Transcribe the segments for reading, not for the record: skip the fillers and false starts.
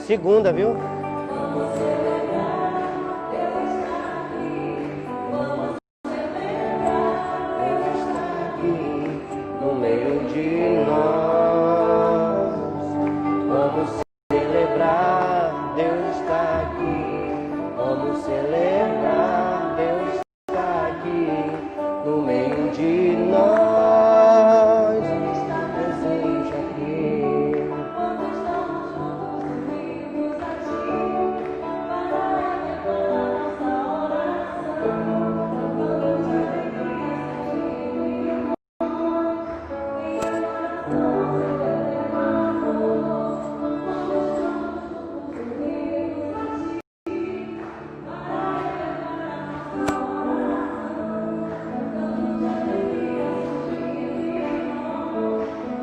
Segunda, viu? No meio de nós, vamos celebrar, Deus está aqui. Vamos celebrar, Deus está aqui. No meio de nós, Deus está aqui.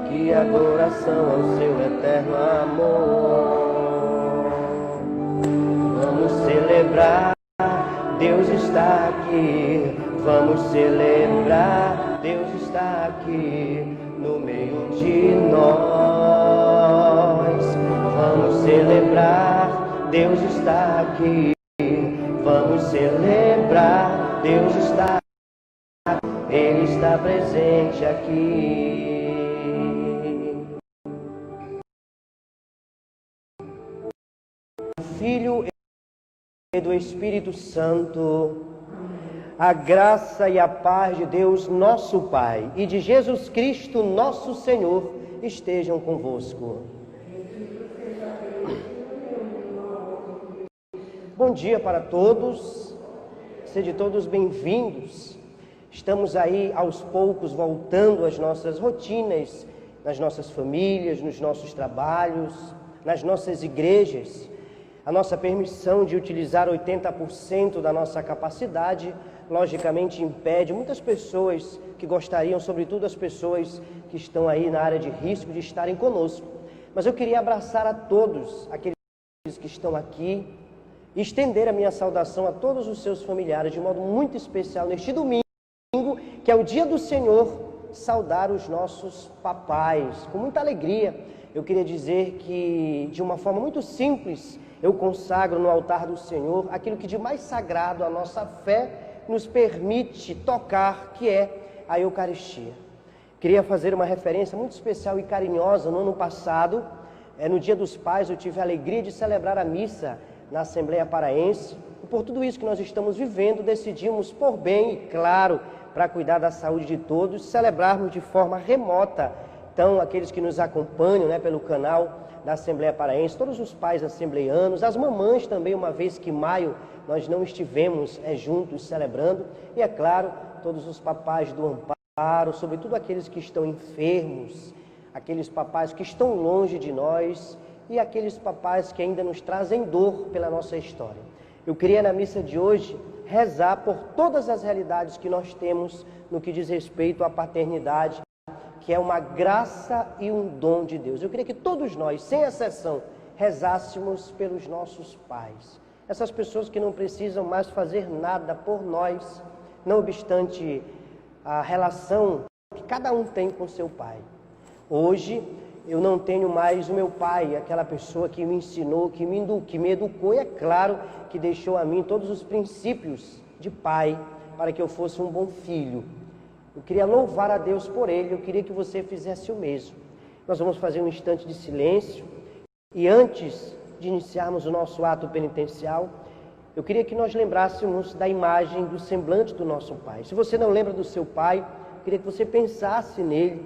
Que adoração ao seu eterno amor. Vamos celebrar, Deus está aqui. Vamos celebrar, Deus está aqui no meio de nós. Vamos celebrar, Deus está aqui. Vamos celebrar, Deus está aqui. Ele está presente aqui. Filho e do Espírito Santo, a graça e a paz de Deus, nosso Pai, e de Jesus Cristo, nosso Senhor, estejam convosco. Bom dia para todos, sejam todos bem-vindos. Estamos aí aos poucos voltando às nossas rotinas, nas nossas famílias, nos nossos trabalhos, nas nossas igrejas. A nossa permissão de utilizar 80% da nossa capacidade, logicamente, impede muitas pessoas que gostariam, sobretudo as pessoas que estão aí na área de risco, de estarem conosco. Mas eu queria abraçar a todos aqueles que estão aqui e estender a minha saudação a todos os seus familiares, de modo muito especial, neste domingo, que é o dia do Senhor, saudar os nossos papais. Com muita alegria, eu queria dizer que, de uma forma muito simples, eu consagro no altar do Senhor aquilo que de mais sagrado a nossa fé nos permite tocar, que é a Eucaristia. Queria fazer uma referência muito especial e carinhosa. No ano passado, no Dia dos Pais, eu tive a alegria de celebrar a missa na Assembleia Paraense. E por tudo isso que nós estamos vivendo, decidimos, por bem e claro, para cuidar da saúde de todos, celebrarmos de forma remota. Então, aqueles que nos acompanham, pelo canal da Assembleia Paraense, todos os pais assembleianos, as mamães também, uma vez que em maio nós não estivemos juntos celebrando, e é claro, todos os papais do amparo, sobretudo aqueles que estão enfermos, aqueles papais que estão longe de nós e aqueles papais que ainda nos trazem dor pela nossa história. Eu queria na missa de hoje rezar por todas as realidades que nós temos no que diz respeito à paternidade, que é uma graça e um dom de Deus. Eu queria que todos nós, sem exceção, rezássemos pelos nossos pais. Essas pessoas que não precisam mais fazer nada por nós, não obstante a relação que cada um tem com seu pai. Hoje, eu não tenho mais o meu pai, aquela pessoa que me ensinou, que me educou, e é claro que deixou a mim todos os princípios de pai para que eu fosse um bom filho. Eu queria louvar a Deus por ele, eu queria que você fizesse o mesmo. Nós vamos fazer um instante de silêncio e antes de iniciarmos o nosso ato penitencial, eu queria que nós lembrássemos da imagem, do semblante do nosso pai. Se você não lembra do seu pai, eu queria que você pensasse nele.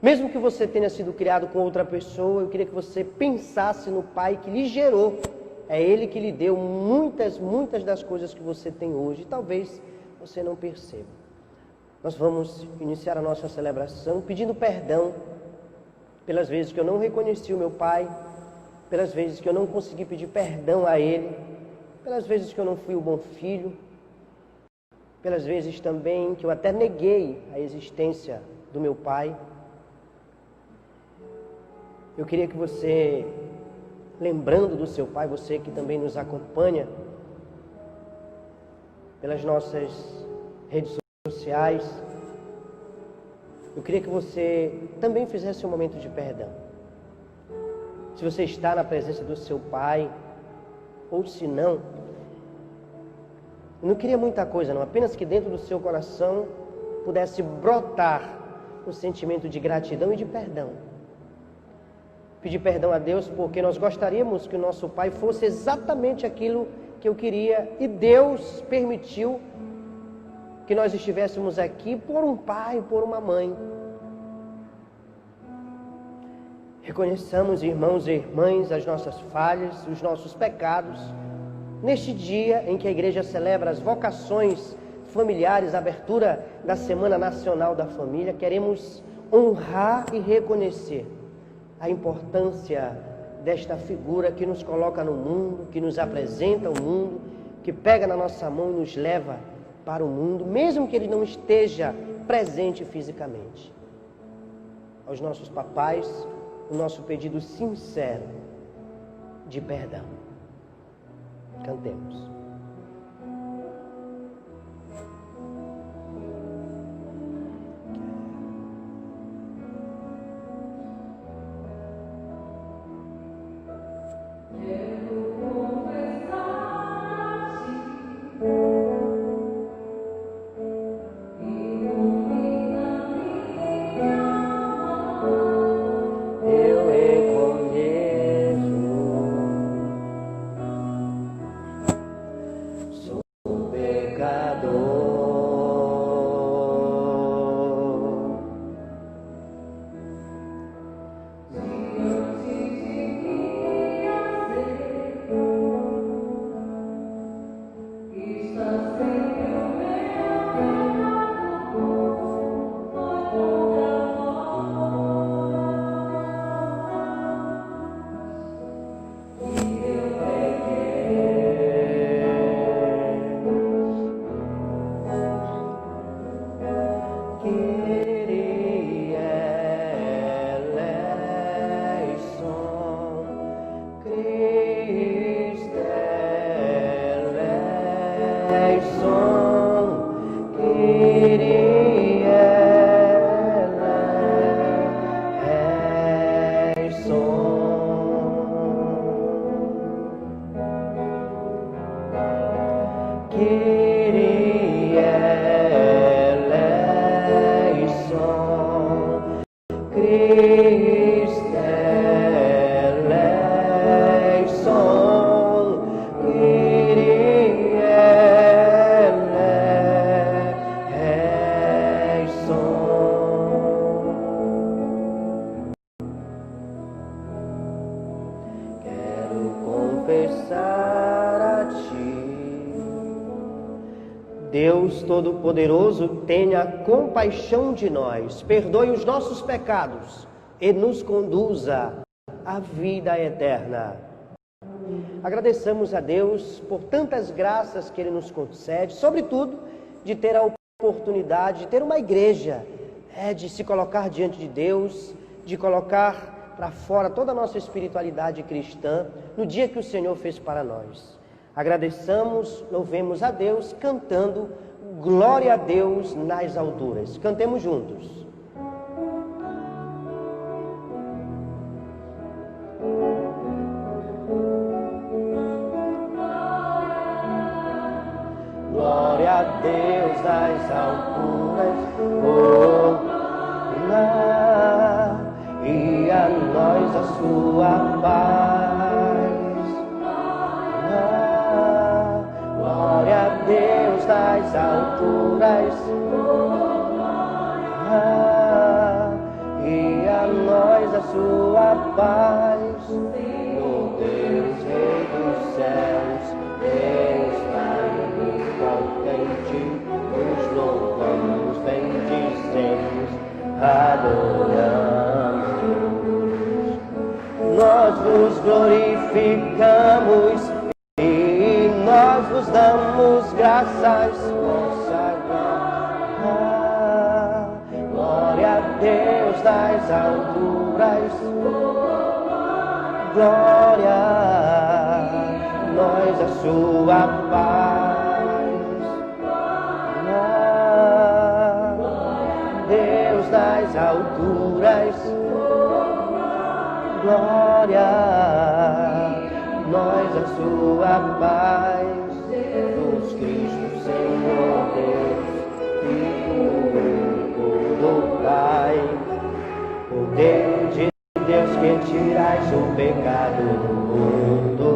Mesmo que você tenha sido criado com outra pessoa, eu queria que você pensasse no pai que lhe gerou. É ele que lhe deu muitas das coisas que você tem hoje. Talvez você não perceba. Nós vamos iniciar a nossa celebração pedindo perdão pelas vezes que eu não reconheci o meu pai, pelas vezes que eu não consegui pedir perdão a ele, pelas vezes que eu não fui o bom filho, pelas vezes também que eu até neguei a existência do meu pai. Eu queria que você, lembrando do seu pai, você que também nos acompanha pelas nossas redes sociais, eu queria que você também fizesse um momento de perdão. se você está na presença do seu Pai, ou se não. Eu não queria muita coisa não, apenas que dentro do seu coração pudesse brotar o sentimento de gratidão e de perdão. Pedir perdão a Deus porque nós gostaríamos que o nosso Pai fosse exatamente aquilo que eu queria e Deus permitiu que nós estivéssemos aqui por um pai, por uma mãe. Reconheçamos, irmãos e irmãs, as nossas falhas, os nossos pecados. Neste dia em que a igreja celebra as vocações familiares, a abertura da Semana Nacional da Família, queremos honrar e reconhecer a importância desta figura que nos coloca no mundo, que nos apresenta o mundo, que pega na nossa mão e nos leva para o mundo, mesmo que ele não esteja presente fisicamente. Aos nossos papais, o nosso pedido sincero de perdão. Cantemos. Deus Todo-Poderoso, tenha compaixão de nós, perdoe os nossos pecados e nos conduza à vida eterna. Agradeçamos a Deus por tantas graças que Ele nos concede, sobretudo de ter a oportunidade de ter uma igreja, de se colocar diante de Deus, de colocar para fora toda a nossa espiritualidade cristã no dia que o Senhor fez para nós. Agradeçamos, louvemos a Deus, cantando glória a Deus nas alturas. Cantemos juntos. Glória a Deus nas alturas, e a nós a sua paz. Glória a Deus nas alturas, e a nós a sua paz. O Deus Rei dos céus, Deus Pai onipotente, nos louvamos, bendizemos, adoramos. Nós vos glorificamos e nós vos damos graças, glória a Deus das alturas, glória a nós a sua paz, Deus das alturas, glória, nós a sua paz, Jesus Cristo, Senhor Deus, Filho do Pai, poder de Deus que tirais o pecado do mundo,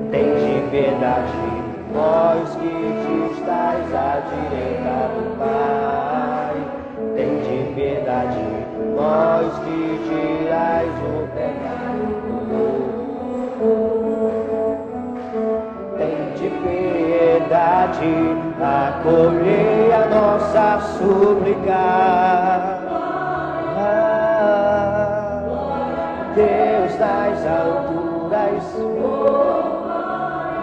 tem de piedade, vós que te estáis à direita do Pai, tem de piedade, vós que tirais o pecado do mundo, tem de piedade, acolhei a nossa súplica. Deus das alturas,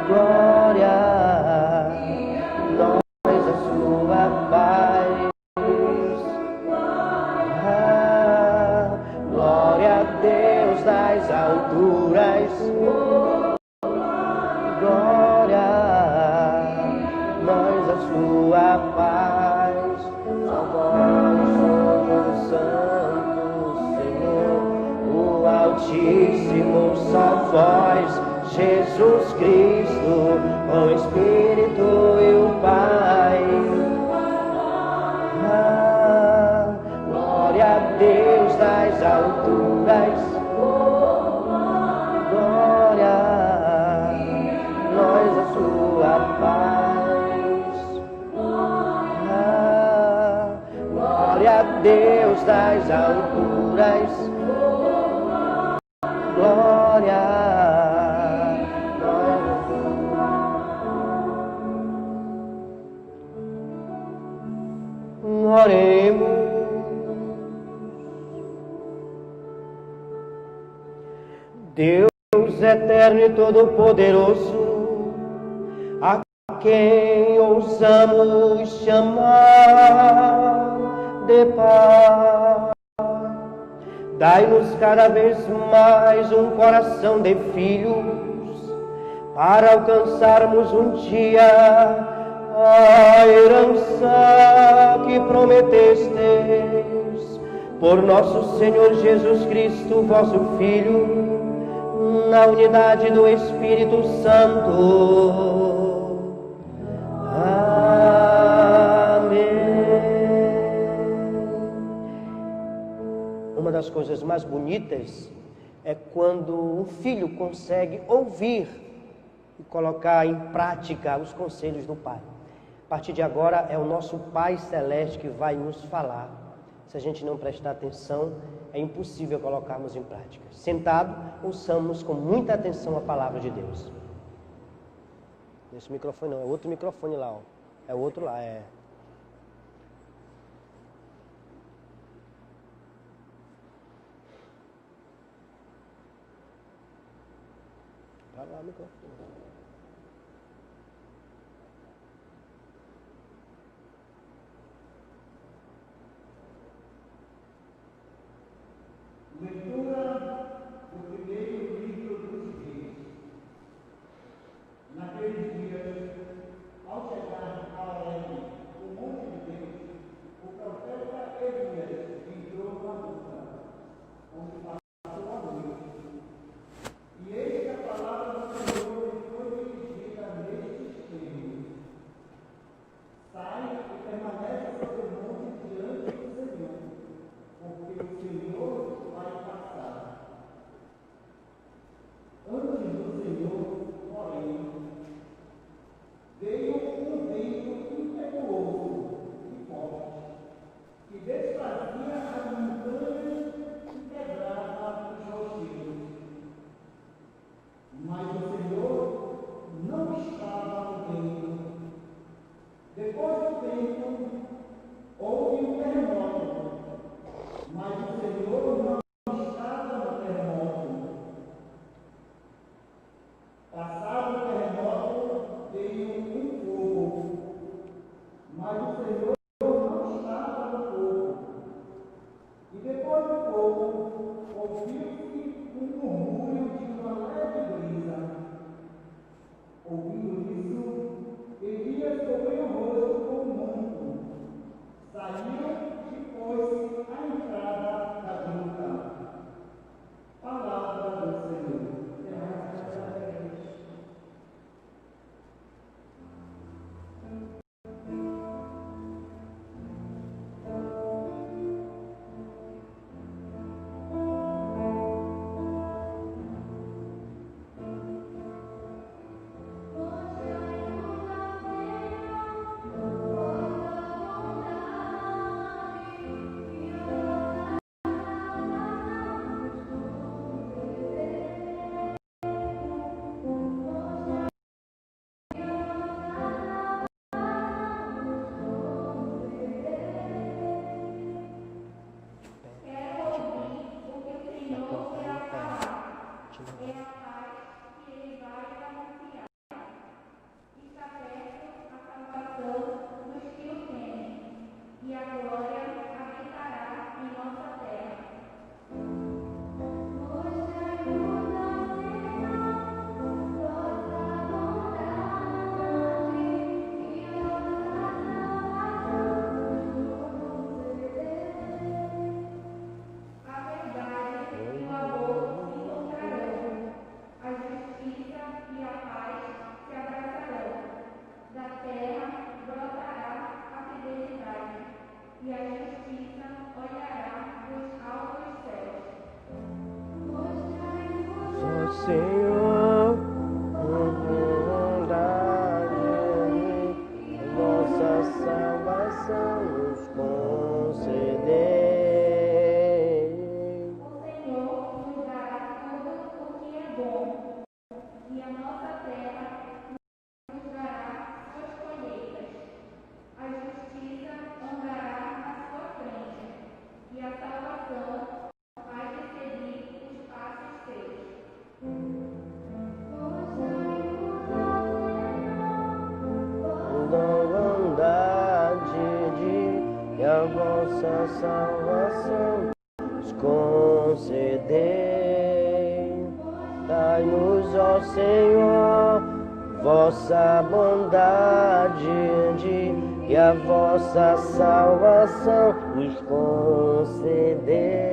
glória, nós a sua paz. Glória a Deus das alturas, glória, nós a sua paz. Só vós somos santos, Senhor, o Altíssimo, só vós, Jesus Cristo, com o Espírito e o Pai. Glória a Deus das alturas, glória, nós a sua paz. Glória a Deus das alturas, glória, oremos. Deus eterno e todo-poderoso, a quem ousamos chamar de Pai, dai-nos cada vez mais um coração de filhos, para alcançarmos um dia a herança que prometestes, por nosso Senhor Jesus Cristo, vosso Filho, na unidade do Espírito Santo. Amém. Uma das coisas mais bonitas é quando um filho consegue ouvir e colocar em prática os conselhos do Pai. A partir de agora é o nosso Pai Celeste que vai nos falar. Se a gente não prestar atenção, é impossível colocarmos em prática. Sentado, ouçamos com muita atenção a palavra de Deus. Esse microfone não, é outro microfone lá, ó. É o outro lá, é. Vai lá, microfone. Leitura do primeiro livro dos Reis. Naqueles dias, ao chegar a Oreb, o monte de Deus, o profeta Elias entrou na luta, onde passou a noite. E eis que a palavra do Senhor lhe foi Senhor, bondade, vossa salvação nos concedei. O Senhor nos dará tudo o que é bom, e a nossa terra nos dará suas colheitas. A justiça andará à sua frente, e a salvação vai seguir os passos seus. Bondade e a vossa salvação nos concedei. Dai-nos, ó Senhor, vossa bondade e a vossa salvação nos concedei.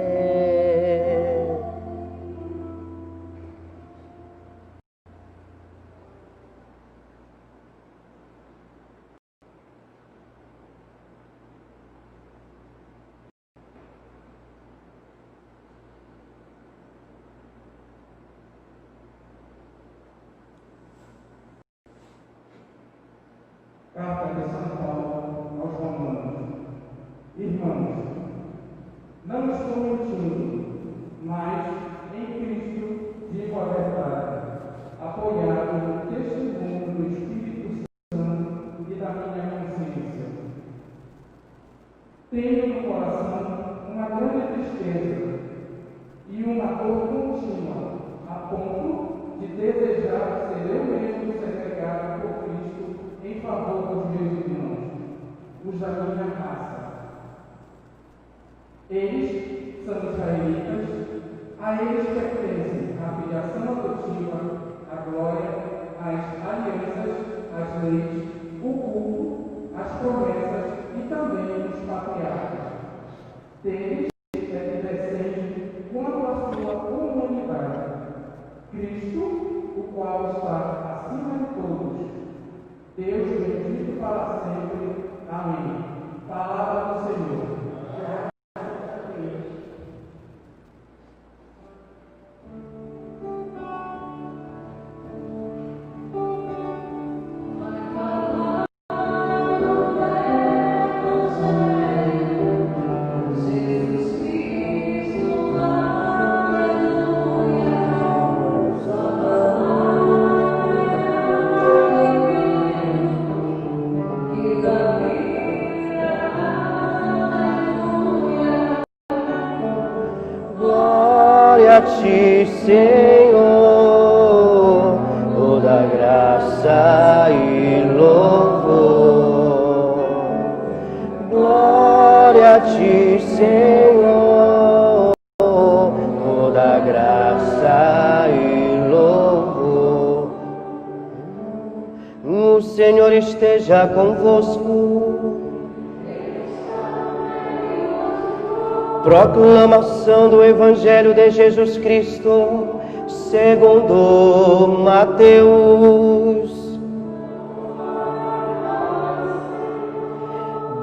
Carta de São Paulo aos Romanos. Irmãos, não estou mentindo, mas em Cristo digo a verdade, apoiado no testemunho do Espírito Santo e da minha consciência. Tenho no coração uma grande tristeza e uma dor contínua, a ponto de desejar ser eu mesmo segregado por Cristo em favor dos meus irmãos, os da minha raça. Eles são israelitas, a eles pertencem a filiação adotiva, a glória, as alianças, as leis, o culto, as promessas e também os patriarcas. Deles é que descende quanto à sua humanidade, Cristo, o qual está acima de todos. Deus bendito para sempre. Amém. Palavra do Senhor. Glória a ti, Senhor, toda graça e louvor. Glória a ti, Senhor, toda graça e louvor. O Senhor esteja convosco. Proclamação do Evangelho de Jesus Cristo, segundo Mateus.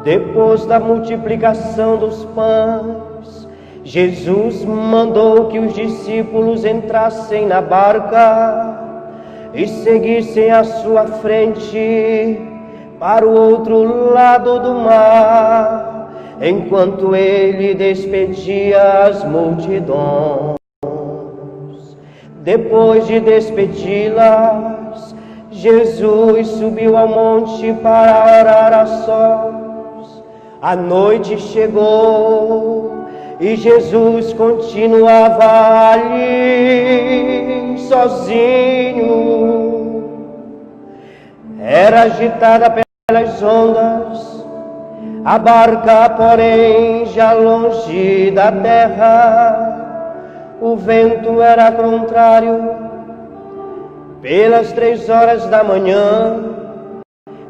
Depois da multiplicação dos pães, Jesus mandou que os discípulos entrassem na barca e seguissem à sua frente para o outro lado do mar, enquanto ele despedia as multidões. Depois de despedi-las, Jesus subiu ao monte para orar a sós. A noite chegou e Jesus continuava ali sozinho. Era agitada pelas ondas, a barca, porém, já longe da terra. O vento era contrário. Pelas 3 horas da manhã,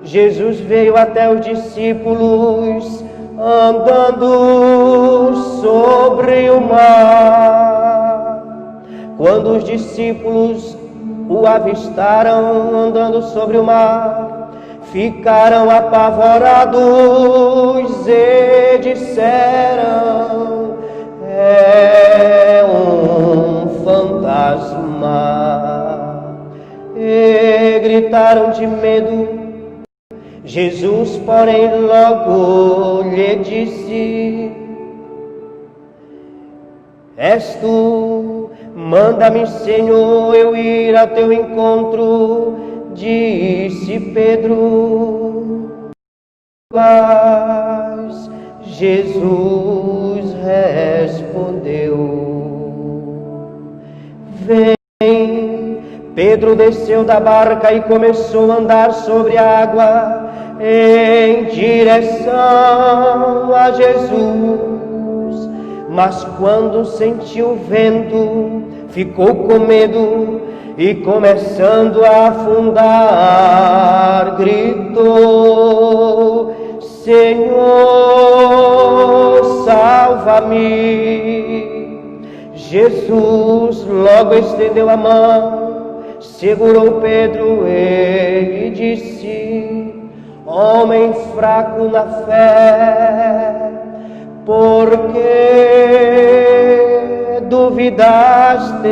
Jesus veio até os discípulos, andando sobre o mar. Quando os discípulos o avistaram andando sobre o mar, ficaram apavorados e disseram: é um fantasma. gritaram de medo. Jesus, porém, logo lhe disse: És tu, manda-me, Senhor, eu ir a teu encontro. Disse Pedro. Mas Jesus respondeu: Vem. Pedro desceu da barca e começou a andar sobre a água em direção a Jesus. Mas quando sentiu o vento, ficou com medo e, começando a afundar, gritou: Senhor, salva-me. Jesus logo estendeu a mão, segurou Pedro e disse: Homem fraco na fé, por que duvidaste?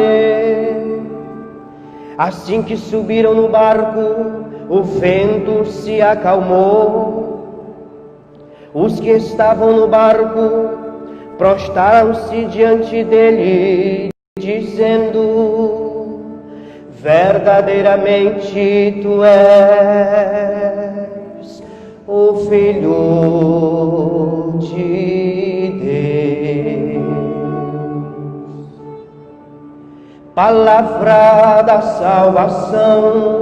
Assim que subiram no barco, o vento se acalmou. Os que estavam no barco prostraram-se diante dele, dizendo: verdadeiramente tu és o Filho de Deus. Palavra da salvação.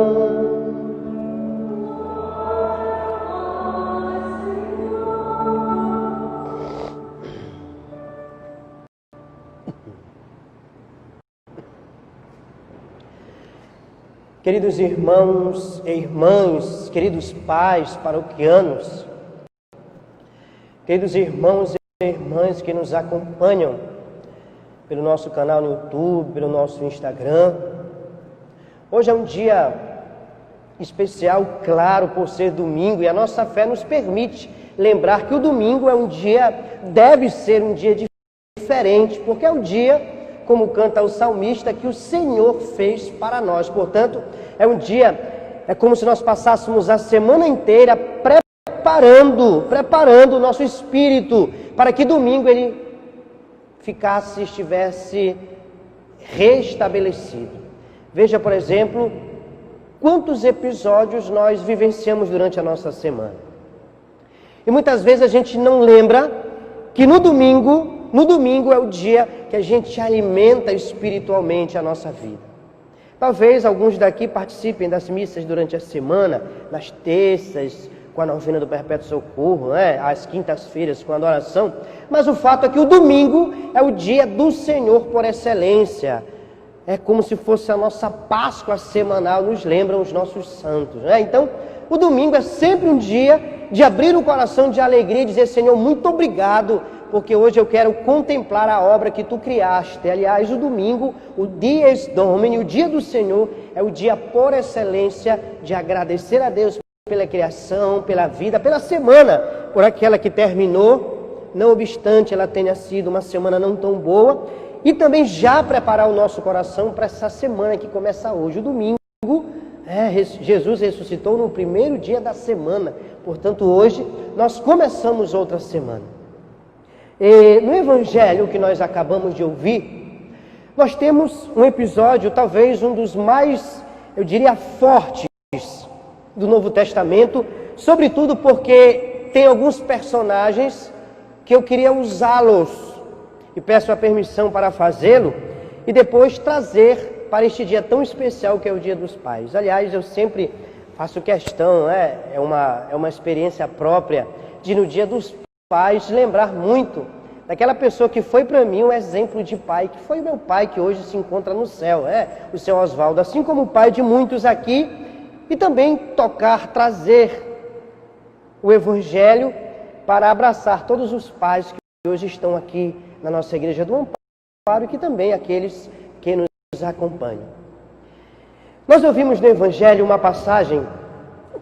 Queridos irmãos e irmãs, queridos pais paroquianos, queridos irmãos e irmãs que nos acompanham pelo nosso canal no YouTube, pelo nosso Instagram. Hoje é um dia especial, claro, por ser domingo, e a nossa fé nos permite lembrar que o domingo é um dia, deve ser um dia diferente, porque é um dia, como canta o salmista, que o Senhor fez para nós. Portanto, é um dia, é como se nós passássemos a semana inteira preparando o nosso espírito para que domingo ele estivesse restabelecido. Veja, por exemplo, quantos episódios nós vivenciamos durante a nossa semana. E muitas vezes a gente não lembra que no domingo é o dia que a gente alimenta espiritualmente a nossa vida. Talvez alguns daqui participem das missas durante a semana, nas terças, com a novena do Perpétuo Socorro, às quintas-feiras com a adoração, mas o fato é que o domingo é o dia do Senhor por excelência. É como se fosse a nossa Páscoa semanal, nos lembram os nossos santos. Então, o domingo é sempre um dia de abrir o coração de alegria e dizer: Senhor, muito obrigado, porque hoje eu quero contemplar a obra que Tu criaste. Aliás, o domingo, o Dies Domini, o dia do Senhor, é o dia por excelência de agradecer a Deus pela criação, pela vida, pela semana, por aquela que terminou, não obstante ela tenha sido uma semana não tão boa, e também já preparar o nosso coração para essa semana que começa hoje, o domingo. Jesus ressuscitou no primeiro dia da semana, portanto hoje nós começamos outra semana. E no Evangelho que nós acabamos de ouvir, nós temos um episódio, talvez um dos mais, eu diria, fortes do Novo Testamento, sobretudo porque tem alguns personagens que eu queria usá-los, e peço a permissão para fazê-lo, e depois trazer para este dia tão especial que é o Dia dos Pais. Aliás, eu sempre faço questão, é uma experiência própria, de no Dia dos Pais lembrar muito daquela pessoa que foi para mim um exemplo de pai, que foi o meu pai, que hoje se encontra no céu, o seu Oswaldo, assim como o pai de muitos aqui, e também trazer o Evangelho para abraçar todos os pais que hoje estão aqui na nossa Igreja do Amparo, e que também aqueles que nos acompanham. Nós ouvimos no Evangelho uma passagem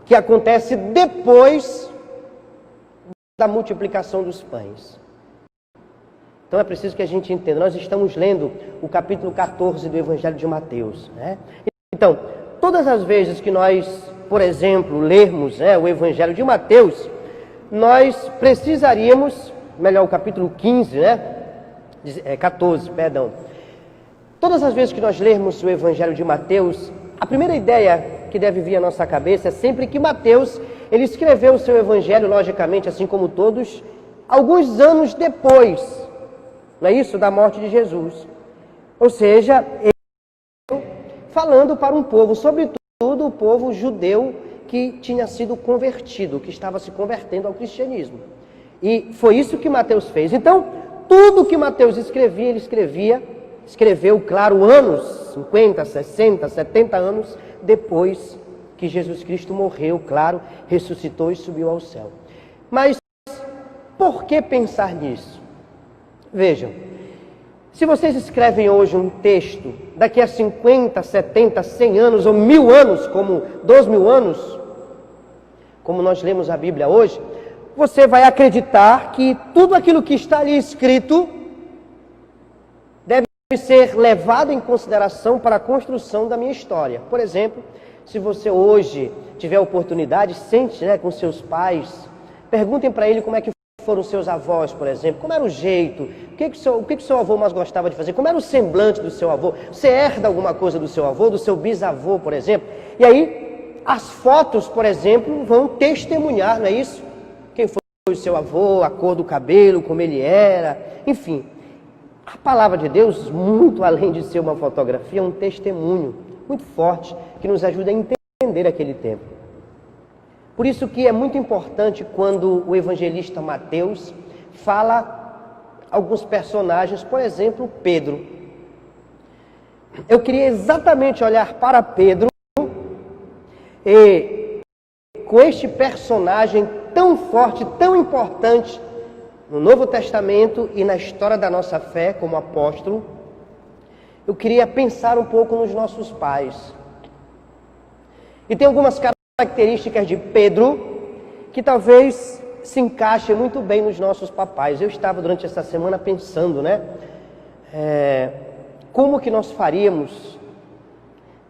que acontece depois da multiplicação dos pães. Então é preciso que a gente entenda. Nós estamos lendo o capítulo 14 do Evangelho de Mateus. Então, todas as vezes que nós, por exemplo, lermos o Evangelho de Mateus, nós precisaríamos, melhor, o capítulo 15, 14, perdão. Todas as vezes que nós lermos o Evangelho de Mateus, a primeira ideia que deve vir à nossa cabeça é sempre que Mateus, ele escreveu o seu Evangelho, logicamente, assim como todos, alguns anos depois, não é isso? Da morte de Jesus. Ou seja, ele falando para um povo, sobretudo o povo judeu que tinha sido convertido, que estava se convertendo ao cristianismo. E foi isso que Mateus fez. Então, tudo que Mateus escrevia, ele escreveu, claro, anos, 50, 60, 70 anos depois que Jesus Cristo morreu, claro, ressuscitou e subiu ao céu. Mas por que pensar nisso? Vejam, se vocês escrevem hoje um texto, daqui a 50, 70, 100 anos ou 1000 anos, como 2.000 anos, como nós lemos a Bíblia hoje, você vai acreditar que tudo aquilo que está ali escrito deve ser levado em consideração para a construção da minha história. Por exemplo, se você hoje tiver oportunidade, sente com seus pais, perguntem para ele como é que foram seus avós, por exemplo, como era o jeito, o que seu avô mais gostava de fazer, como era o semblante do seu avô, você herda alguma coisa do seu avô, do seu bisavô, por exemplo, e aí as fotos, por exemplo, vão testemunhar, não é isso? Quem foi o seu avô, a cor do cabelo, como ele era, enfim. A palavra de Deus, muito além de ser uma fotografia, é um testemunho muito forte que nos ajuda a entender aquele tempo. Por isso que é muito importante quando o evangelista Mateus fala alguns personagens, por exemplo, Pedro. Eu queria exatamente olhar para Pedro e com este personagem tão forte, tão importante no Novo Testamento e na história da nossa fé como apóstolo, eu queria pensar um pouco nos nossos pais. E tem algumas características de Pedro que talvez se encaixem muito bem nos nossos papais. Eu estava durante essa semana pensando, como que nós faríamos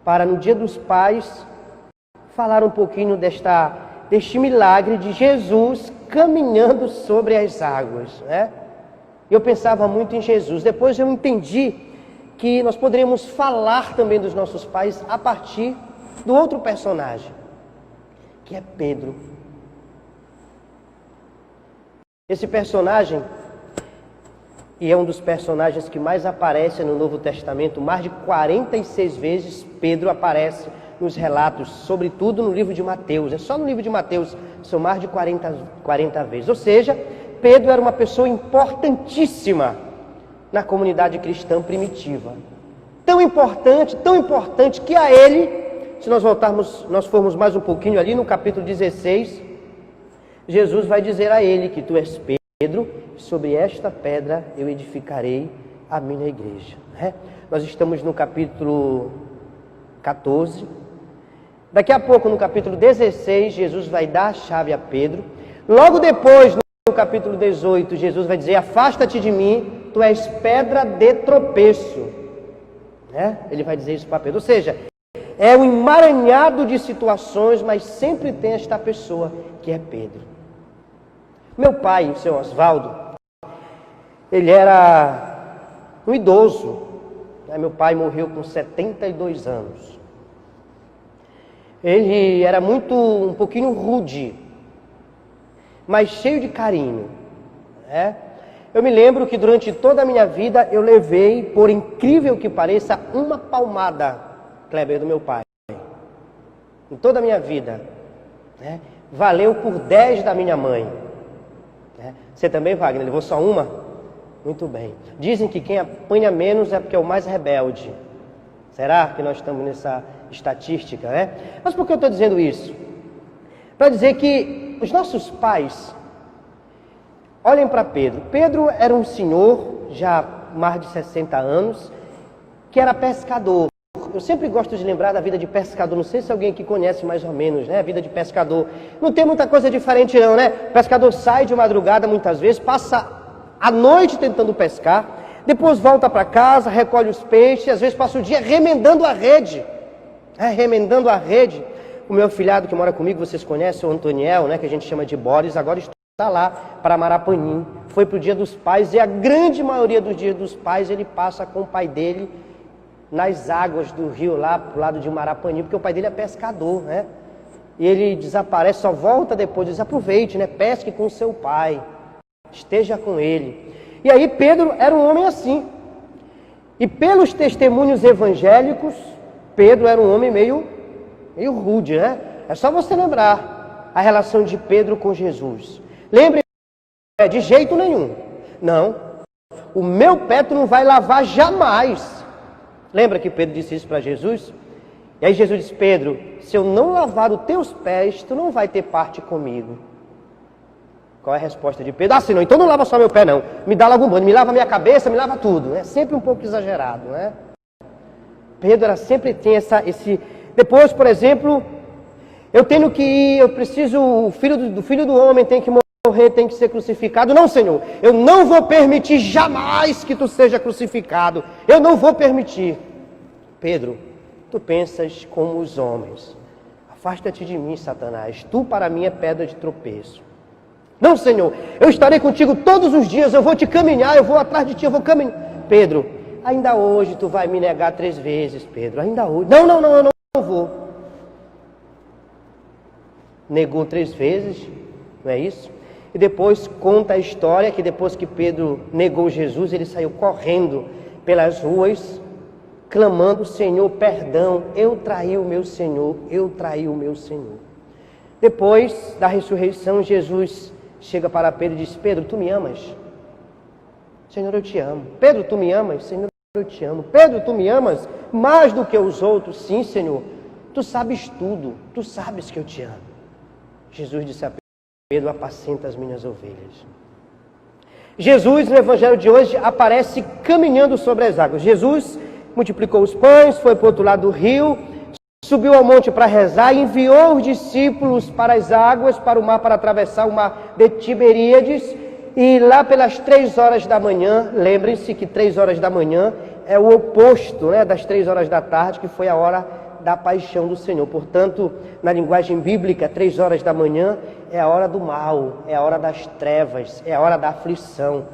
para no Dia dos Pais falar um pouquinho deste milagre de Jesus caminhando sobre as águas, Eu pensava muito em Jesus. Depois eu entendi que nós poderíamos falar também dos nossos pais a partir do outro personagem, que é Pedro. Esse personagem, e é um dos personagens que mais aparece no Novo Testamento, mais de 46 vezes Pedro aparece nos relatos, sobretudo no livro de Mateus. É só no livro de Mateus, são mais de 40 vezes. Ou seja, Pedro era uma pessoa importantíssima na comunidade cristã primitiva. Tão importante que a ele, se nós formos mais um pouquinho ali no capítulo 16, Jesus vai dizer a ele que tu és Pedro, sobre esta pedra eu edificarei a minha igreja. Nós estamos no capítulo 14. Daqui a pouco, no capítulo 16, Jesus vai dar a chave a Pedro. Logo depois, no capítulo 18, Jesus vai dizer: afasta-te de mim, tu és pedra de tropeço. Ele vai dizer isso para Pedro. Ou seja, é um emaranhado de situações, mas sempre tem esta pessoa que é Pedro. Meu pai, o seu Oswaldo, ele era um idoso. Meu pai morreu com 72 anos. Ele era um pouquinho rude, mas cheio de carinho. Eu me lembro que durante toda a minha vida eu levei, por incrível que pareça, uma palmada, Kleber, do meu pai. Em toda a minha vida. Valeu por 10 da minha mãe. Você também, Wagner, levou só uma? Muito bem. Dizem que quem apanha menos é porque é o mais rebelde. Será que nós estamos nessa estatística, Mas por que eu estou dizendo isso? Para dizer que os nossos pais, olhem para Pedro. Pedro era um senhor, já mais de 60 anos, que era pescador. Eu sempre gosto de lembrar da vida de pescador. Não sei se alguém aqui conhece mais ou menos, a vida de pescador. Não tem muita coisa diferente não, O pescador sai de madrugada muitas vezes, passa a noite tentando pescar, depois volta para casa, recolhe os peixes, às vezes passa o dia remendando a rede. remendando a rede. O meu afilhado que mora comigo, vocês conhecem, o Antoniel, né, que a gente chama de Boris, agora está lá para Marapanim. Foi para o Dia dos Pais e a grande maioria dos Dias dos Pais ele passa com o pai dele nas águas do rio lá pro lado de Marapanim, porque o pai dele é pescador, né? E ele desaparece, só volta depois, diz, aproveite, né? Pesque com seu pai, esteja com ele. E aí Pedro era um homem assim. E pelos testemunhos evangélicos, Pedro era um homem meio rude, né? É só você lembrar a relação de Pedro com Jesus. Lembre, de jeito nenhum. Não, o meu pé tu não vai lavar jamais. Lembra que Pedro disse isso para Jesus? E aí Jesus disse, Pedro, se eu não lavar os teus pés, tu não vai ter parte comigo. Qual é a resposta de Pedro? Ah, senão, então não lava só meu pé não. Me dá logo um banho, me lava minha cabeça, me lava tudo. É sempre um pouco exagerado, né? Pedro sempre tem esse... Depois, por exemplo, eu tenho que ir, eu preciso, o filho do homem tem que morrer, tem que ser crucificado. Não, Senhor, eu não vou permitir jamais que tu seja crucificado. Eu não vou permitir. Pedro, tu pensas como os homens. Afasta-te de mim, Satanás. Tu para mim é pedra de tropeço. Não, Senhor, eu estarei contigo todos os dias, eu vou te caminhar, eu vou atrás de ti, eu vou caminhar. Pedro, ainda hoje tu vai me negar 3 vezes, Pedro, ainda hoje. Não, eu não vou. Negou 3 vezes, não é isso? E depois conta a história que depois que Pedro negou Jesus, ele saiu correndo pelas ruas, clamando, Senhor, perdão, eu traí o meu Senhor, eu traí o meu Senhor. Depois da ressurreição, Jesus chega para Pedro e diz, Pedro, tu me amas? Senhor, eu te amo. Pedro, tu me amas? Senhor, eu te amo. Pedro, tu me amas mais do que os outros? Sim, Senhor. Tu sabes tudo. Tu sabes que eu te amo. Jesus disse a Pedro, apacenta as minhas ovelhas. Jesus, no evangelho de hoje, aparece caminhando sobre as águas. Jesus multiplicou os pães, foi para o outro lado do rio, subiu ao monte para rezar, enviou os discípulos para as águas, para o mar, para atravessar o mar de Tiberíades. E lá pelas 3 horas da manhã, lembrem-se que 3 horas da manhã é o oposto, né, das 3 horas da tarde, que foi a hora da paixão do Senhor. Portanto, na linguagem bíblica, 3 horas da manhã é a hora do mal, é a hora das trevas, é a hora da aflição.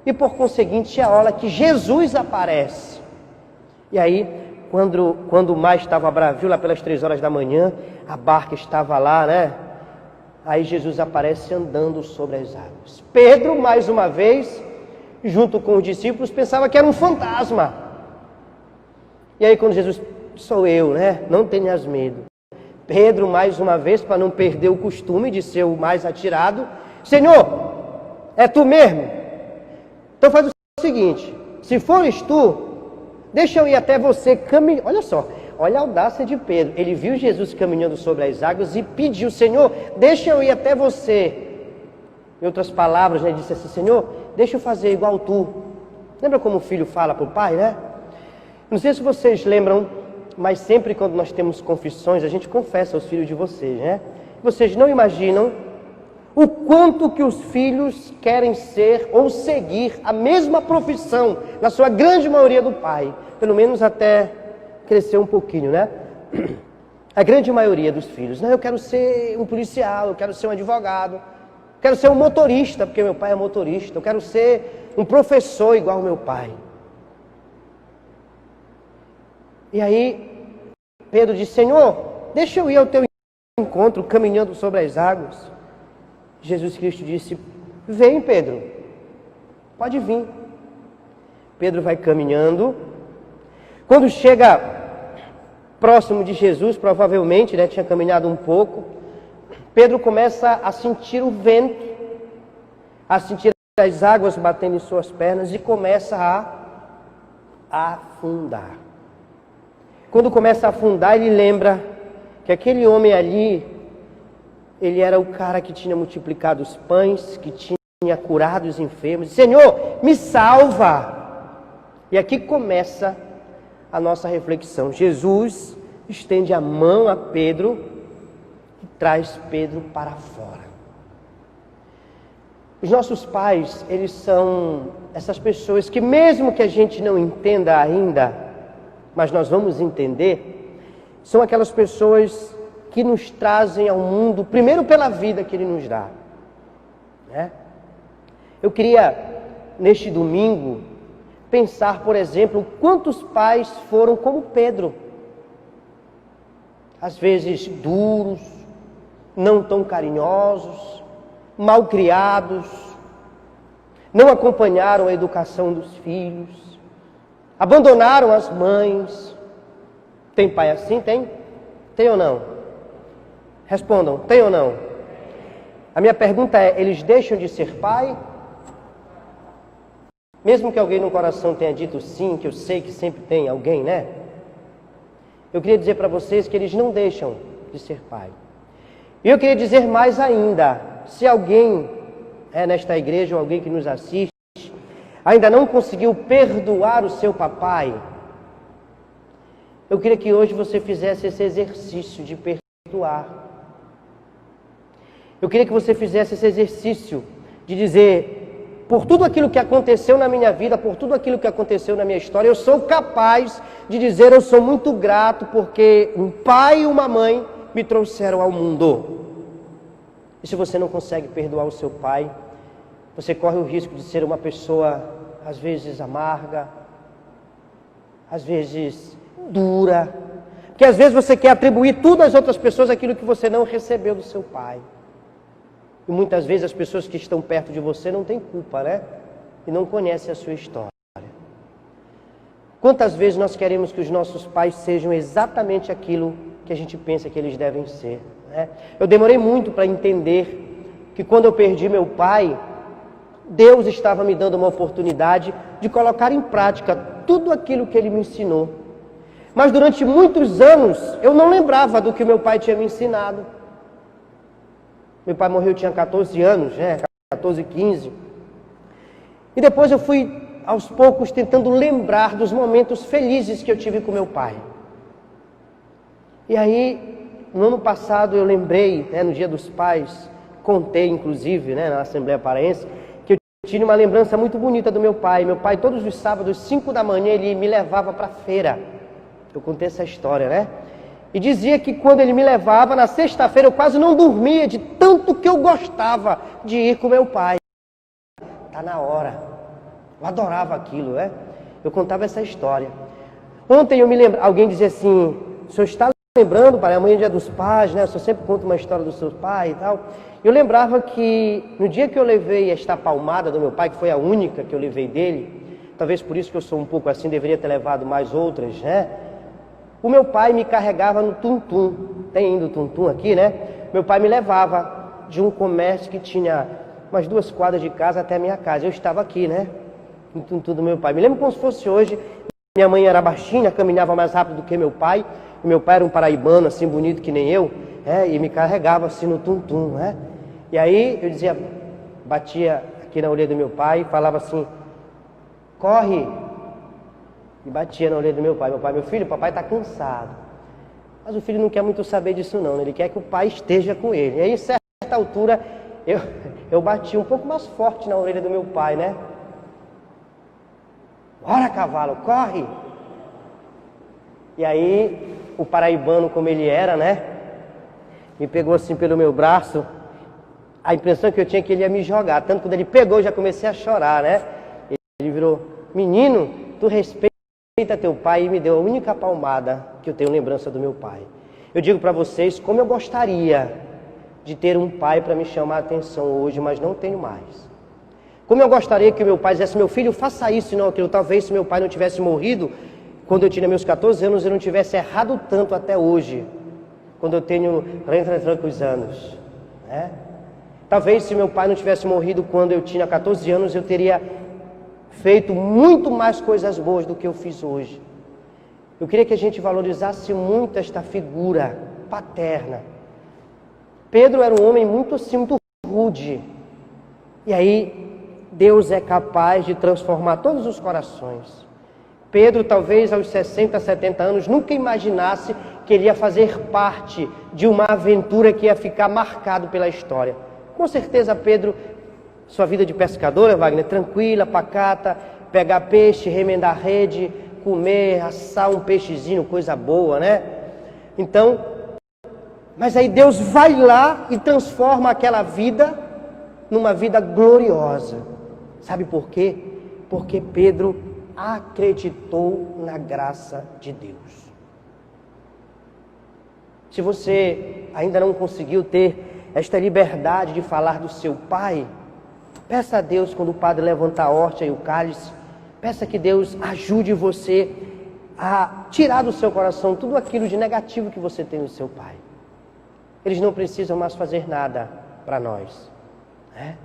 E por conseguinte, é a hora que Jesus aparece. E aí, quando o mar estava bravio, lá pelas 3 horas da manhã, a barca estava lá, né? Aí Jesus aparece andando sobre as águas. Pedro, mais uma vez, junto com os discípulos, pensava que era um fantasma. E aí quando Jesus, sou eu, né? Não tenhas medo. Pedro, mais uma vez, para não perder o costume de ser o mais atirado, Senhor, é tu mesmo? Então faz o seguinte, se fores tu, deixa eu ir até você caminhar. Olha só, olha a audácia de Pedro. Ele viu Jesus caminhando sobre as águas e pediu, Senhor, deixa eu ir até você. Em outras palavras, né, disse assim, Senhor, deixa eu fazer igual tu. Lembra como o filho fala para o pai, né? Não sei se vocês lembram, mas sempre quando nós temos confissões, a gente confessa aos filhos de vocês, né? Vocês não imaginam o quanto que os filhos querem ser ou seguir a mesma profissão, na sua grande maioria do pai. Pelo menos até crescer um pouquinho, né? A grande maioria dos filhos. Não, eu quero ser um policial, eu quero ser um advogado, eu quero ser um motorista, porque meu pai é motorista, eu quero ser um professor igual ao meu pai. E aí, Pedro disse, Senhor, deixa eu ir ao teu encontro, caminhando sobre as águas. Jesus Cristo disse, vem Pedro, pode vir. Pedro vai caminhando. Quando chega próximo de Jesus, provavelmente, né, tinha caminhado um pouco, Pedro começa a sentir o vento, a sentir as águas batendo em suas pernas e começa a afundar. Quando começa a afundar, ele lembra que aquele homem ali, ele era o cara que tinha multiplicado os pães, que tinha curado os enfermos. Senhor, me salva! E aqui começa a nossa reflexão. Jesus estende a mão a Pedro e traz Pedro para fora. Os nossos pais, eles são essas pessoas que mesmo que a gente não entenda ainda, mas nós vamos entender, são aquelas pessoas que nos trazem ao mundo, primeiro pela vida que Ele nos dá, né? Eu queria, neste domingo, pensar, por exemplo, quantos pais foram como Pedro. Às vezes duros, não tão carinhosos, mal criados, não acompanharam a educação dos filhos, abandonaram as mães. Tem pai assim? Tem? Tem ou não? Respondam, tem ou não? A minha pergunta é, eles deixam de ser pai? Mesmo que alguém no coração tenha dito sim, que eu sei que sempre tem alguém, né? Eu queria dizer para vocês que eles não deixam de ser pai. E eu queria dizer mais ainda, se alguém nesta igreja ou alguém que nos assiste, ainda não conseguiu perdoar o seu papai, eu queria que hoje você fizesse esse exercício de perdoar. Eu queria que você fizesse esse exercício de dizer, por tudo aquilo que aconteceu na minha vida, por tudo aquilo que aconteceu na minha história, eu sou capaz de dizer, eu sou muito grato porque um pai e uma mãe me trouxeram ao mundo. E se você não consegue perdoar o seu pai, você corre o risco de ser uma pessoa, às vezes amarga, às vezes dura, porque às vezes você quer atribuir tudo às outras pessoas aquilo que você não recebeu do seu pai. E muitas vezes as pessoas que estão perto de você não têm culpa, né? E não conhecem a sua história. Quantas vezes nós queremos que os nossos pais sejam exatamente aquilo que a gente pensa que eles devem ser, né? Eu demorei muito para entender que quando eu perdi meu pai, Deus estava me dando uma oportunidade de colocar em prática tudo aquilo que Ele me ensinou. Mas durante muitos anos eu não lembrava do que meu pai tinha me ensinado. Meu pai morreu, eu tinha 14 anos, 14, 15. E depois eu fui, aos poucos, tentando lembrar dos momentos felizes que eu tive com meu pai. E aí, no ano passado, eu lembrei, no Dia dos Pais, contei, inclusive, na Assembleia Paraense, que eu tinha uma lembrança muito bonita do meu pai. Meu pai, todos os sábados, 5 da manhã, ele me levava para a feira. Eu contei essa história, né? E dizia que quando ele me levava, na sexta-feira, eu quase não dormia de tanto que eu gostava de ir com meu pai. Tá na hora. Eu adorava aquilo, né? Eu contava essa história. Ontem eu me lembro, alguém dizia assim, o senhor está lembrando, pai, amanhã é Dia dos Pais, né? O senhor sempre conta uma história do seu pai e tal. Eu lembrava que no dia que eu levei esta palmada do meu pai, que foi a única que eu levei dele, talvez por isso que eu sou um pouco assim, deveria ter levado mais outras, né? O meu pai me carregava no tum-tum. Tem ainda o tum-tum aqui, né? Meu pai me levava de um comércio que tinha umas 2 quadras de casa até a minha casa. Eu estava aqui, né? No tum-tum do meu pai. Me lembro como se fosse hoje. Minha mãe era baixinha, caminhava mais rápido do que meu pai. E meu pai era um paraibano, assim, bonito que nem eu. E me carregava assim no tum-tum, né? E aí eu dizia, batia aqui na orelha do meu pai e falava assim, corre! E batia na orelha do meu pai. Meu pai, meu filho, papai está cansado. Mas o filho não quer muito saber disso não, ele quer que o pai esteja com ele. E aí, em certa altura, eu bati um pouco mais forte na orelha do meu pai, né? Bora, cavalo, corre! E aí, o paraibano, como ele era, né? Me pegou assim pelo meu braço. A impressão que eu tinha é que ele ia me jogar. Tanto que quando ele pegou, eu já comecei a chorar, né? Ele virou, menino, tu respeita teu pai, e me deu a única palmada que eu tenho lembrança do meu pai. Eu digo para vocês como eu gostaria de ter um pai para me chamar a atenção hoje, mas não tenho mais. Como eu gostaria que meu pai dissesse, meu filho, faça isso e não aquilo. Talvez se meu pai não tivesse morrido, quando eu tinha meus 14 anos, eu não tivesse errado tanto até hoje, quando eu tenho 30 anos, né? Talvez se meu pai não tivesse morrido quando eu tinha 14 anos, eu teria feito muito mais coisas boas do que eu fiz hoje. Eu queria que a gente valorizasse muito esta figura paterna. Pedro era um homem muito assim, muito rude. E aí, Deus é capaz de transformar todos os corações. Pedro, talvez aos 60, 70 anos, nunca imaginasse que ele ia fazer parte de uma aventura que ia ficar marcado pela história. Com certeza, Pedro, sua vida de pescador, Wagner, tranquila, pacata, pegar peixe, remendar rede, comer, assar um peixezinho, coisa boa, né? Então, mas aí Deus vai lá e transforma aquela vida numa vida gloriosa. Sabe por quê? Porque Pedro acreditou na graça de Deus. Se você ainda não conseguiu ter esta liberdade de falar do seu pai, peça a Deus, quando o padre levantar a hóstia e o cálice, peça que Deus ajude você a tirar do seu coração tudo aquilo de negativo que você tem no seu pai. Eles não precisam mais fazer nada para nós, né?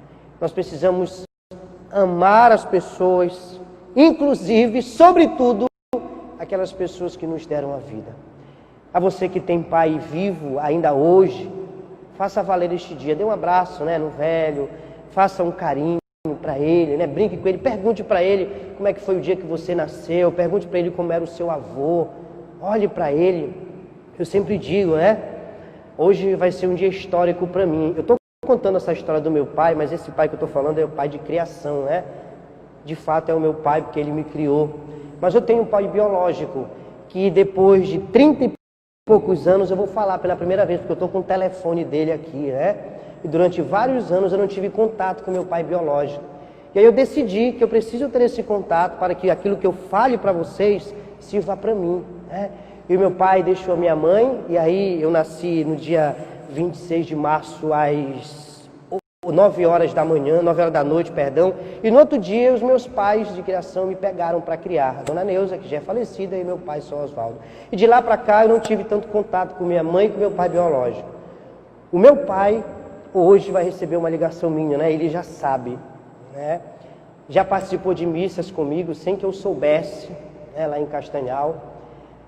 Nós precisamos amar as pessoas, inclusive, sobretudo, aquelas pessoas que nos deram a vida. A você que tem pai vivo ainda hoje, faça valer este dia. Dê um abraço, né, no velho, faça um carinho para ele, né? Brinque com ele, pergunte para ele como é que foi o dia que você nasceu, pergunte para ele como era o seu avô, olhe para ele. Eu sempre digo, né? Hoje vai ser um dia histórico para mim. Eu estou contando essa história do meu pai, mas esse pai que eu estou falando é o pai de criação, né? De fato é o meu pai, porque ele me criou. Mas eu tenho um pai biológico, que depois de 30 e poucos anos eu vou falar pela primeira vez, porque eu estou com o telefone dele aqui, né? E durante vários anos eu não tive contato com meu pai biológico. E aí eu decidi que eu preciso ter esse contato para que aquilo que eu fale para vocês sirva para mim, né? E o meu pai deixou a minha mãe, e aí eu nasci no dia 26 de março às 9 horas da manhã, 9 horas da noite, perdão. E no outro dia os meus pais de criação me pegaram para criar. A dona Neuza, que já é falecida, e meu pai, São Osvaldo. E de lá para cá eu não tive tanto contato com minha mãe e com meu pai biológico. O meu pai hoje vai receber uma ligação minha, né? Ele já sabe, né? Já participou de missas comigo sem que eu soubesse, né? Lá em Castanhal.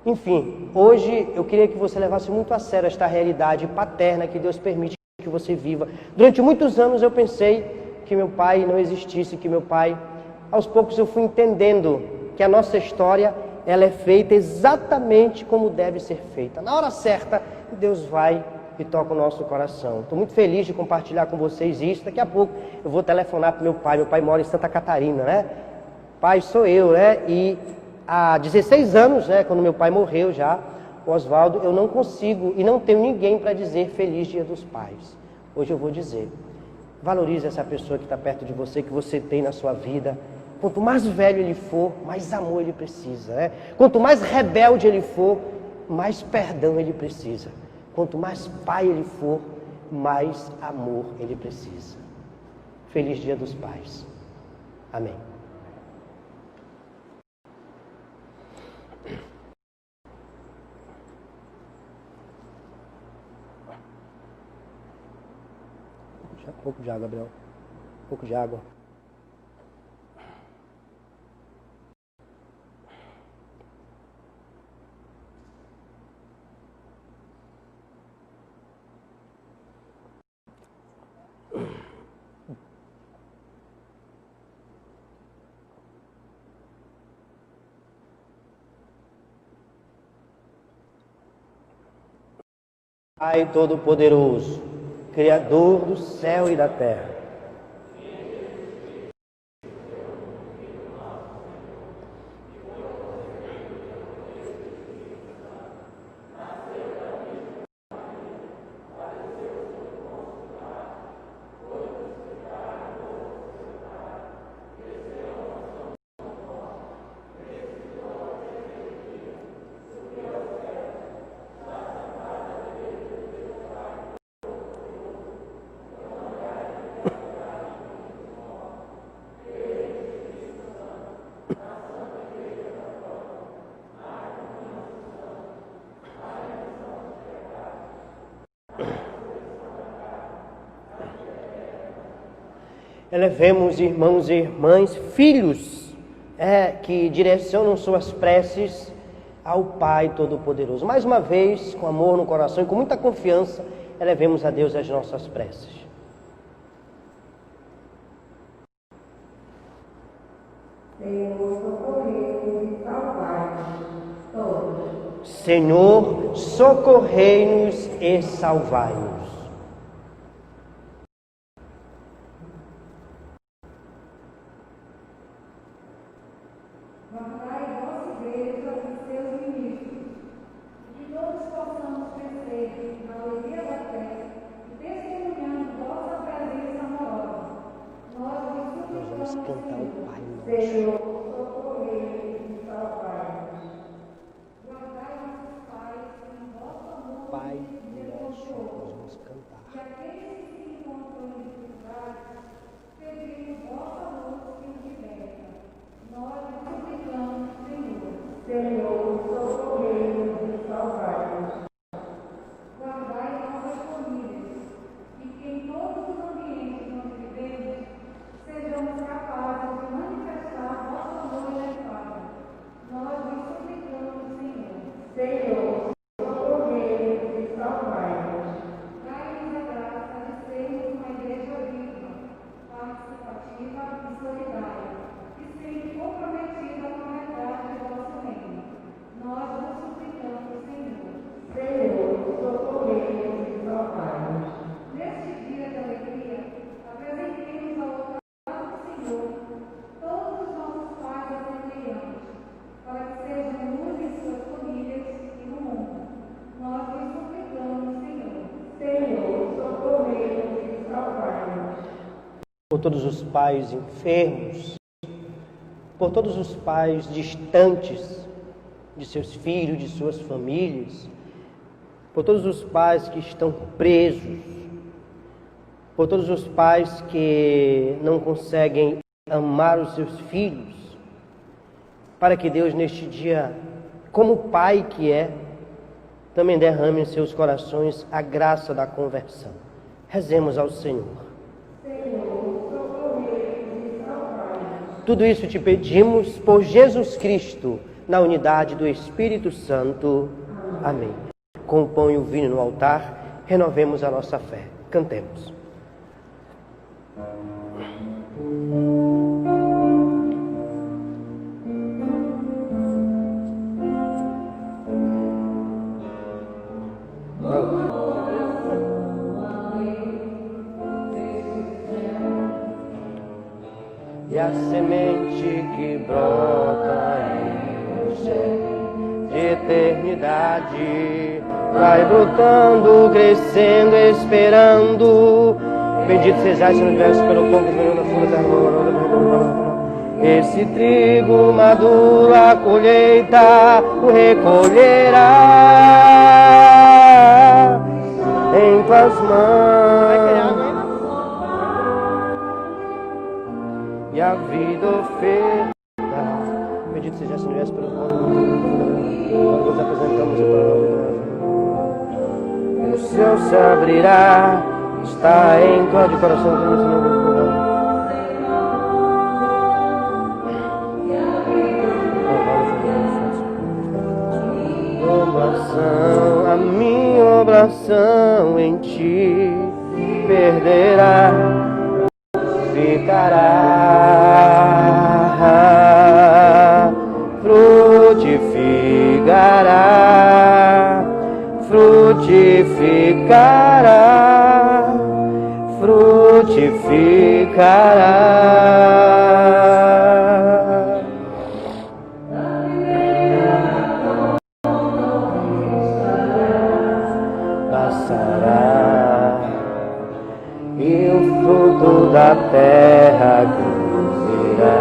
Enfim, hoje eu queria que você levasse muito a sério esta realidade paterna que Deus permite que você viva. Durante muitos anos eu pensei que meu pai não existisse, que meu pai... Aos poucos eu fui entendendo que a nossa história, ela é feita exatamente como deve ser feita. Na hora certa, Deus vai e toca o nosso coração. Estou muito feliz de compartilhar com vocês isso. Daqui a pouco eu vou telefonar para meu pai. Meu pai mora em Santa Catarina, né? Pai sou eu, né? E há 16 anos, né, quando meu pai morreu já, o Osvaldo, eu não consigo e não tenho ninguém para dizer Feliz Dia dos Pais. Hoje eu vou dizer, valorize essa pessoa que está perto de você, que você tem na sua vida. Quanto mais velho ele for, mais amor ele precisa, né? Quanto mais rebelde ele for, mais perdão ele precisa. Quanto mais pai ele for, mais amor ele precisa. Feliz Dia dos Pais. Amém. Um pouco de água, Gabriel. Um pouco de água. Pai Todo-Poderoso, Criador do céu e da terra, elevemos, irmãos e irmãs, filhos, que direcionam suas preces ao Pai Todo-Poderoso. Mais uma vez, com amor no coração e com muita confiança, elevemos a Deus as nossas preces. Senhor, socorrei-nos e salvai-nos. Guardai vossa igreja e seus ministros, que todos possamos Pai nosso, nós vamos cantar. E aqueles que se encontram em dificuldades, pedimos vossa luz que nos liberta. Nós suplicamos, Senhor. Senhor, socorrei-nos e salvai-nos. Guardai nossas famílias, e que em todos os ambientes onde vivemos, sejamos capazes de manifestar vosso amor elevado. Nós vos suplicamos, Senhor. Senhor, socorrei-nos e salvai-nos. Dai-nos a graça de sermos uma igreja viva, participativa e solidária, e sempre comprometida com a verdade do vosso reino. Nós vos suplicamos, Senhor. Senhor, socorrei-nos e salvai-nos. Neste dia de alegria, apresentemos ao altar do Senhor todos os nossos pais assembleanos, para que sejam luz em suas famílias e no mundo. Nós vos suplicamos, Senhor. Senhor, socorrei-nos e salvai-nos. Por todos os pais enfermos, por todos os pais distantes de seus filhos, de suas famílias, por todos os pais que estão presos, por todos os pais que não conseguem amar os seus filhos, para que Deus neste dia, como Pai que é, também derrame em seus corações a graça da conversão. Rezemos ao Senhor. Senhor, socorrei-nos e salvai-nos. Tudo isso te pedimos por Jesus Cristo, na unidade do Espírito Santo. Amém. Com o pão e o vinho no altar, renovemos a nossa fé. Cantemos. E a semente que brota em céu de eternidade vai brotando, crescendo, esperando. Bendito sejais no universo pelo pão que veio da folha da esse trigo maduro a colheita o recolherá em tuas mãos. E a vida oferta. Bendito seja o universo pelo pão. Nós nos apresentamos o céu se abrirá, está em todo o coração do Senhor. A minha oblação em ti perderá, ficará, frutificará, frutificará, frutificará. Passará e o fruto da terra crescerá,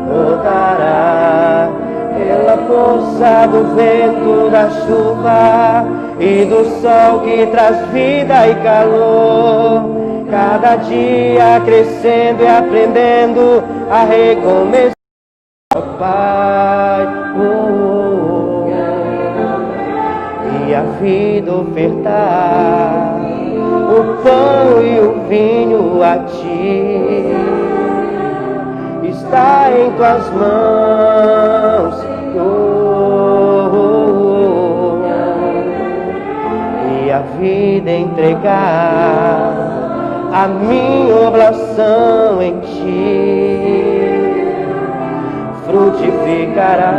brotará pela força do vento, da chuva e do sol que traz vida e calor. Cada dia crescendo e aprendendo a recomeçar, ó Pai. E a vida ofertar, o pão e o vinho a ti, está em tuas mãos, Senhor. E a vida entregar, a minha oblação em ti, frutificará.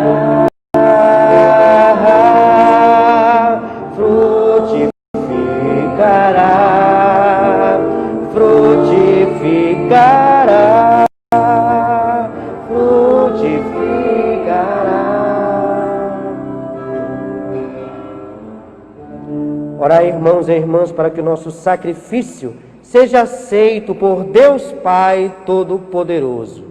Frutificará, frutificará, frutificará. Orai, irmãos e irmãs, para que o nosso sacrifício seja aceito por Deus Pai Todo-Poderoso.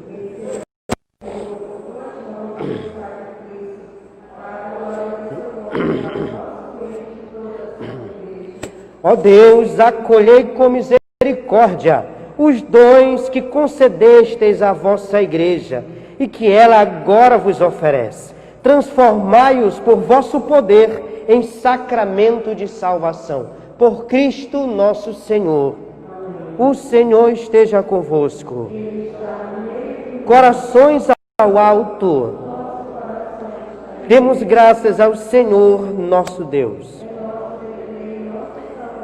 Ó Deus, acolhei com misericórdia os dons que concedestes à vossa Igreja e que ela agora vos oferece. Transformai-os por vosso poder em sacramento de salvação. Por Cristo nosso Senhor. O Senhor esteja convosco. Corações ao alto. Demos graças ao Senhor nosso Deus.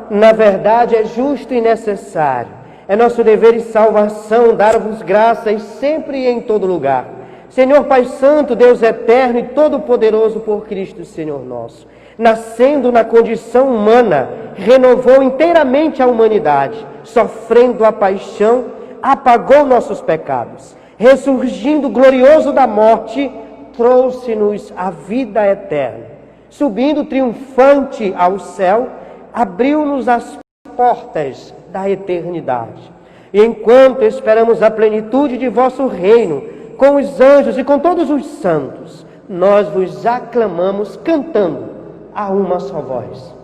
Na verdade, é justo e necessário. É nosso dever e salvação dar-vos graças sempre e em todo lugar. Senhor Pai Santo, Deus eterno e todo-poderoso por Cristo, Senhor nosso. Nascendo na condição humana, renovou inteiramente a humanidade. Sofrendo a paixão, apagou nossos pecados. Ressurgindo glorioso da morte, trouxe-nos a vida eterna. Subindo triunfante ao céu, abriu-nos as portas da eternidade. E enquanto esperamos a plenitude de vosso reino, com os anjos e com todos os santos, nós vos aclamamos cantando a uma só voz.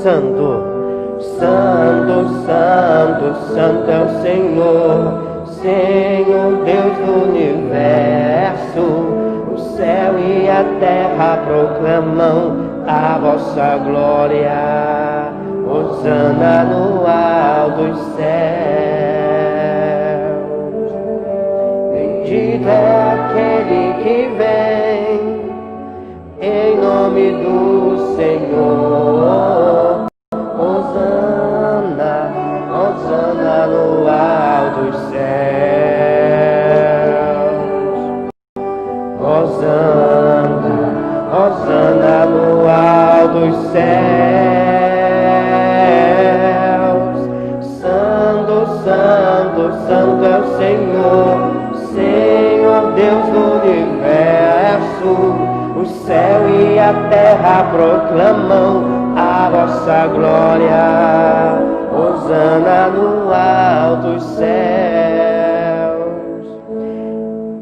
Santo, Santo, Santo, Santo é o Senhor, Senhor Deus do universo. O céu e a terra proclamam a vossa glória. Hosana no alto dos céus. Bendito é aquele que vem em nome do Senhor. Hosana, Hosana no alto dos céus. Hosana, Hosana no alto dos céus. Santo, Santo, Santo é o Senhor, Senhor Deus do universo. O céu e a terra proclamam a vossa glória. Hosana no alto dos céus.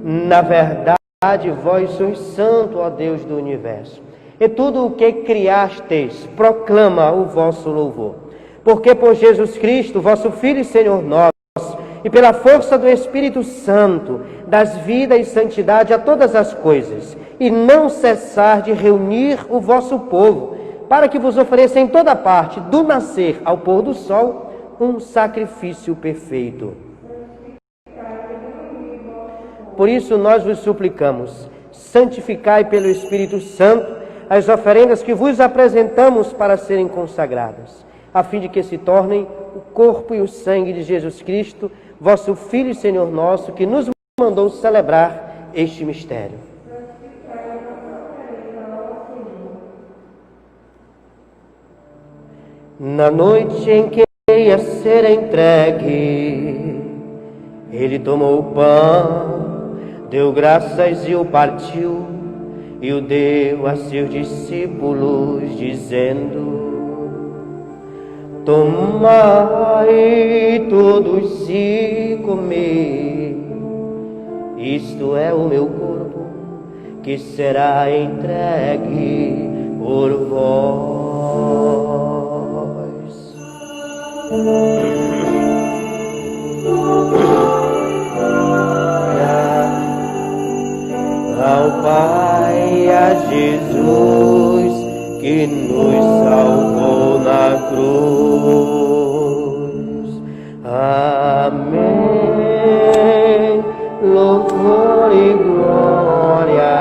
Na verdade, vós sois santo, ó Deus do universo, e tudo o que criastes proclama o vosso louvor. Porque por Jesus Cristo, vosso Filho e Senhor nosso, e pela força do Espírito Santo, das vida e santidade a todas as coisas, e não cessar de reunir o vosso povo, para que vos ofereça em toda parte, do nascer ao pôr do sol, um sacrifício perfeito. Por isso nós vos suplicamos, santificai pelo Espírito Santo as oferendas que vos apresentamos para serem consagradas, a fim de que se tornem o corpo e o sangue de Jesus Cristo, vosso Filho e Senhor nosso, que nos mandou celebrar este mistério. Na noite em que ia ser entregue, ele tomou o pão, deu graças e o partiu, e o deu a seus discípulos, dizendo: tomai todos e comei, isto é o meu corpo, que será entregue por vós. Ao Pai e a Jesus, que nos salvou na cruz. Amém. Louvor e glória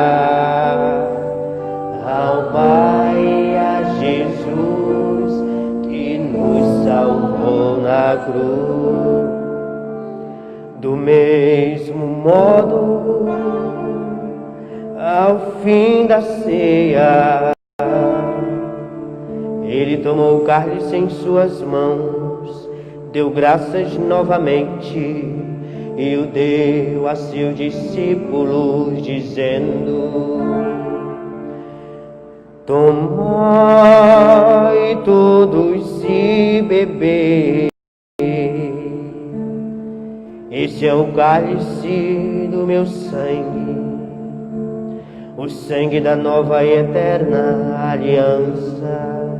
ao Pai e a Jesus, que nos salvou na cruz. Do mesmo modo, ao fim da ceia, ele tomou o cálice em suas mãos, deu graças novamente e o deu a seus discípulos, dizendo: Tomai todos e bebei. Este é o cálice do meu sangue, o sangue da nova e eterna aliança,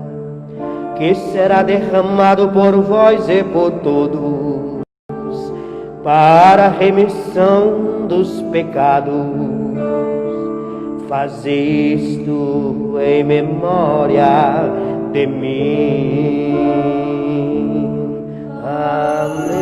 que será derramado por vós e por todos, para a remissão dos pecados. Fazei isto em memória de mim. Amém.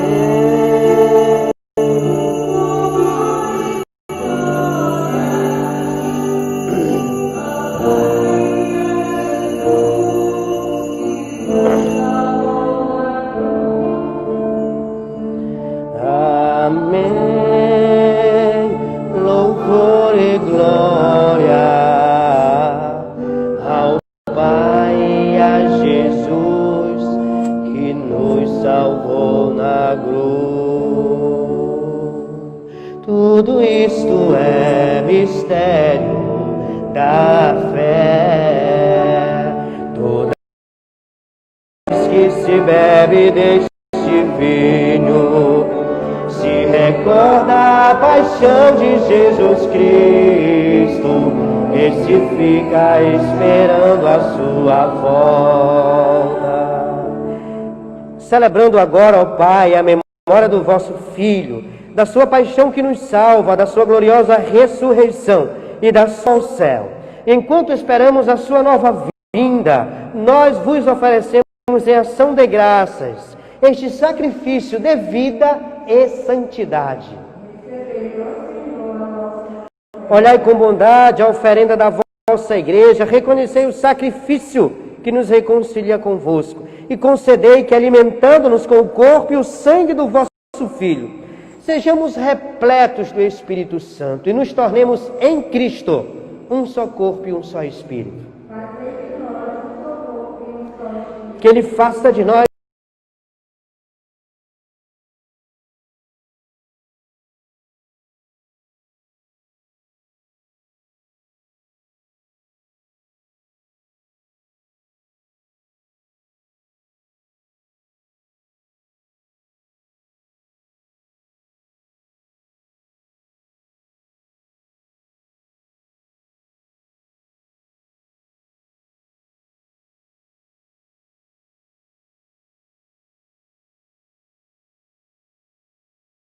Louvor e glória ao Pai e a Jesus, que nos salvou na cruz. Tudo isto é mistério da fé. Toda vez que se bebe deste vinho, se recorda a paixão de Jesus Cristo e se fica esperando a sua volta. Celebrando agora, ó Pai, a memória do vosso Filho, da sua paixão que nos salva, da sua gloriosa ressurreição e da sua céu. Enquanto esperamos a sua nova vinda, nós vos oferecemos em ação de graças este sacrifício de vida e santidade. Olhai com bondade a oferenda da vossa igreja, reconhecei o sacrifício que nos reconcilia convosco e concedei que, alimentando-nos com o corpo e o sangue do vosso Filho, sejamos repletos do Espírito Santo e nos tornemos em Cristo um só corpo e um só Espírito. Que Ele faça de nós